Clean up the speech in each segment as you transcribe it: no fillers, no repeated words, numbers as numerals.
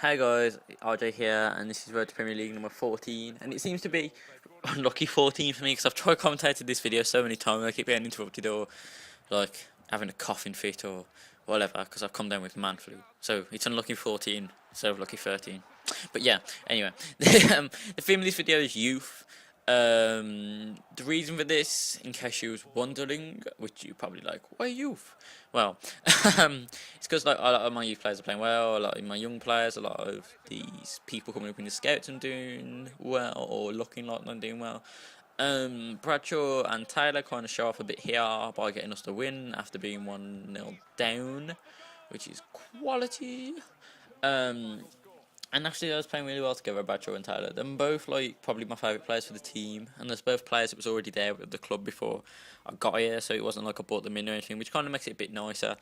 Hey guys, RJ here, and this is Road to Premier League number 14, and it seems to be unlucky 14 for me because I've tried commentating this video so many times. I keep getting interrupted or like having a coughing fit or whatever because I've come down with man flu. So it's unlucky 14 instead of lucky 13. But yeah, anyway, the theme of this video is youth. The reason for this, in case you was wondering, which you probably like, why youth? Well, it's because like a lot of my youth players are playing well, a lot of my young players, a lot of these people coming up in the scouts are doing well or looking like they're doing well. Bradshaw and Taylor kind of show off a bit here by getting us the win after being 1-0 down, which is quality. And actually, I was playing really well together, Bradshaw and Tyler. They're both like probably my favourite players for the team, and there's both players that was already there with the club before I got here, so it wasn't like I bought them in or anything, which kind of makes it a bit nicer.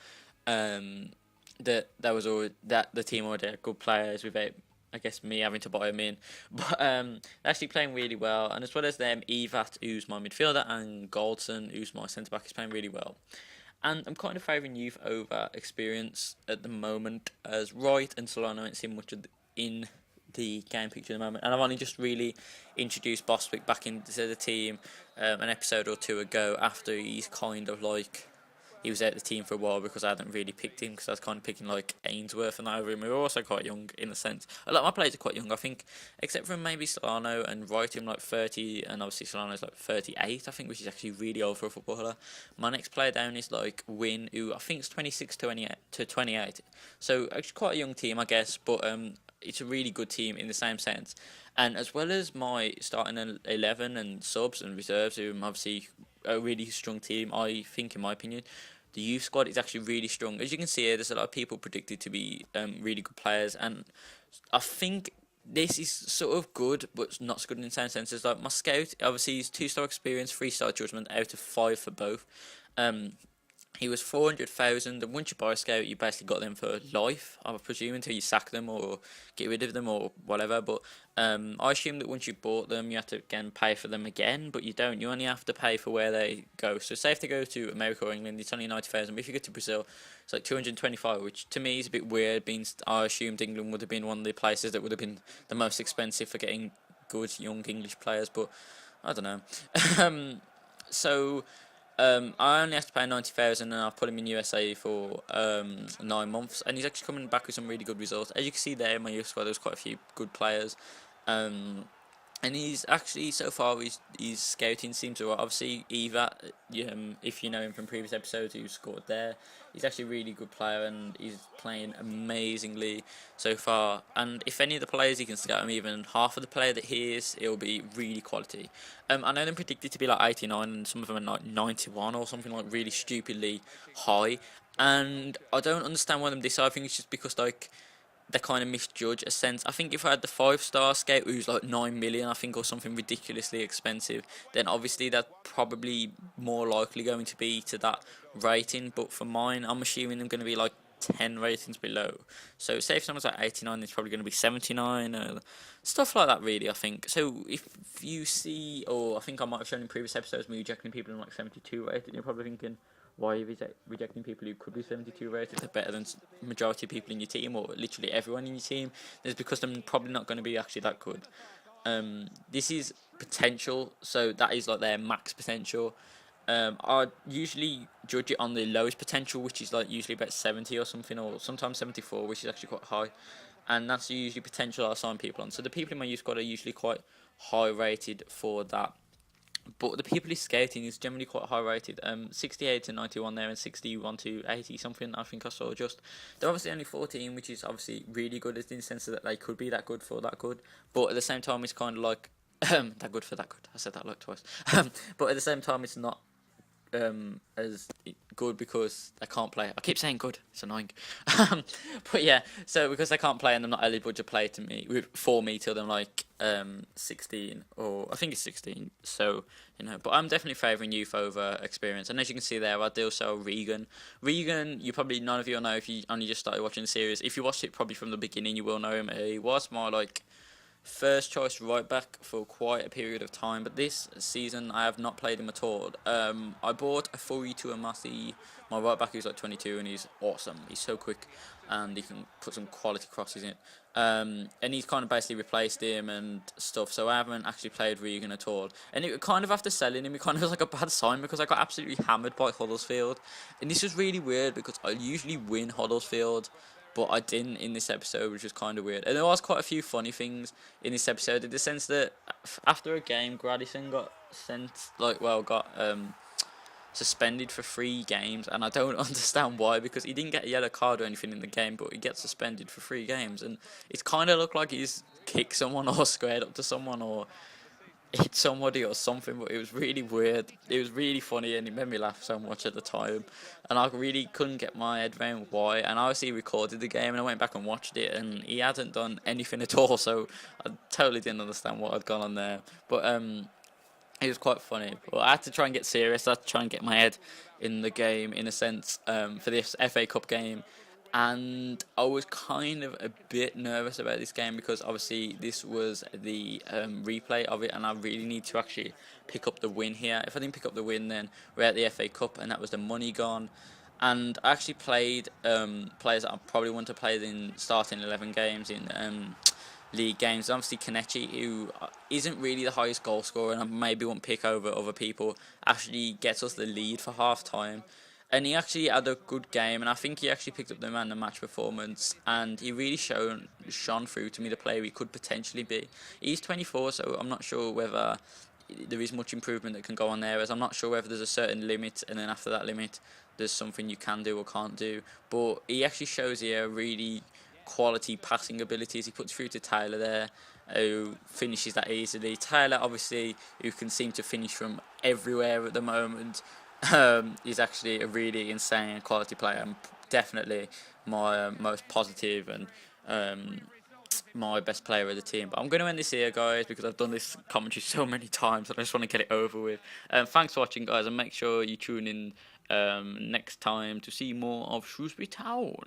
That the team already had good players without, I guess, me having to buy them in. But they're actually playing really well, and as well as them, Evat, who's my midfielder, and Goldson, who's my centre back, is playing really well. And I'm kind of favouring youth over experience at the moment, as Wright and Solano ain't seen much of in the game picture at the moment, and I've only just really introduced Bostwick back into the team an episode or two ago after he's kind of like he was out of the team for a while because I hadn't really picked him because I was kind of picking like Ainsworth and over him. We were also quite young in a sense. A lot of my players are quite young, I think, except for maybe Solano and Wright, him like 30, and obviously Solano's like 38, I think, which is actually really old for a footballer. My next player down is like Win, who I think is 26 to 28, so actually quite a young team, I guess, but it's a really good team in the same sense. And as well as my starting 11 and subs and reserves, who are obviously a really strong team, I think, in my opinion, the youth squad is actually really strong. As you can see here, there's a lot of people predicted to be really good players, and I think this is sort of good, but not so good in the same sense as like my scout. Obviously, he's 2-star experience, 3-star judgment out of 5 for both. He was 400,000, and once you buy a scout, you basically got them for life, I presume, until you sack them or get rid of them or whatever. But I assume that once you bought them, you have to again pay for them again, but you don't. You only have to pay for where they go. So say if they go to America or England, it's only 90,000. But if you go to Brazil, it's like 225, which to me is a bit weird. Being I assumed England would have been one of the places that would have been the most expensive for getting good young English players, but I don't know. So. I only have to pay 90,000, and I've put him in USA for 9 months, and he's actually coming back with some really good results. As you can see there in my youth squad, there's quite a few good players, and he's actually so far his scouting seems to obviously Eva. If you know him from previous episodes, who scored there, he's actually a really good player, and he's playing amazingly so far. And if any of the players he can scout him even half of the player that he is, it'll be really quality. I know them predicted to be like 89, and some of them are like 91 or something like really stupidly high. And I don't understand why them decide. I think it's just because like they kind of misjudge a sense. I think if I had the 5-star scout who's like 9 million, I think, or something ridiculously expensive, then obviously that's probably more likely going to be to that rating. But for mine, I'm assuming I'm going to be like 10 ratings below. So say if someone's like 89, it's probably going to be 79, stuff like that, really, I think. So if you see, or I think I might have shown in previous episodes me rejecting people in like 72 rated, you're probably thinking, why are you rejecting people who could be 72 rated? They're better than majority of people in your team, or literally everyone in your team. It's because they're probably not going to be actually that good. This is potential, so that is like their max potential. I usually judge it on the lowest potential, which is like usually about 70 or something, or sometimes 74, which is actually quite high. And that's usually potential I assign people on. So the people in my youth squad are usually quite high rated for that. But the people he's scouting is generally quite high rated. 68 to 91 there, and 61 to 80 something, I think I saw just. They're obviously only 14, which is obviously really good in the sense that they could be that good for that good. But at the same time, it's kind of like that good for that good. I said that like twice. But at the same time, it's not as good because they can't play. I keep saying good, it's annoying. But yeah, so because they can't play and they're not eligible to play for me till they're like 16, or I think it's 16. So but I'm definitely favouring youth over experience. And as you can see there, I do sell Regan. You probably, none of you will know if you only just started watching the series. If you watched it probably from the beginning, you will know him. He was my like first choice right back for quite a period of time, but this season I have not played him at all. I bought a 42 Amasi, my right back, who's like 22, and he's awesome. He's so quick. and he can put some quality crosses in. And he's kind of basically replaced him and stuff. So I haven't actually played Regan at all. And it kind of after selling him, it kind of was like a bad sign because I got absolutely hammered by Huddersfield. And this was really weird because I usually win Huddersfield, but I didn't in this episode, which was kind of weird. And there was quite a few funny things in this episode, in the sense that after a game, Gradison got suspended for 3 games, and I don't understand why, because he didn't get a yellow card or anything in the game, but he gets suspended for 3 games, and it's kind of looked like he's kicked someone or squared up to someone or hit somebody or something, but it was really weird. It was really funny, and it made me laugh so much at the time, and I really couldn't get my head around why. And I obviously recorded the game, and I went back and watched it, and he hadn't done anything at all, so I totally didn't understand what had gone on there. But it was quite funny. But I had to try and get serious. I had to try and get my head in the game, in a sense, for this FA Cup game. And I was kind of a bit nervous about this game because obviously this was the replay of it, and I really need to actually pick up the win here. If I didn't pick up the win, then we're at the FA Cup, and that was the money gone. And I actually played players that I probably want to play in starting 11 games in league games. Obviously Kenichi, who isn't really the highest goal scorer and I maybe won't pick over other people, actually gets us the lead for half time, and he actually had a good game, and I think he actually picked up the man of the match performance, and he really shone through to me the player he could potentially be. He's 24, so I'm not sure whether there is much improvement that can go on there, as I'm not sure whether there's a certain limit, and then after that limit there's something you can do or can't do. But he actually shows here really quality passing abilities. He puts through to Taylor there, who finishes that easily. Taylor, obviously, who can seem to finish from everywhere at the moment, is actually a really insane quality player, and definitely my most positive and my best player of the team. But I'm going to end this here, guys, because I've done this commentary so many times and I just want to get it over with. Thanks for watching, guys, and make sure you tune in next time to see more of Shrewsbury Town.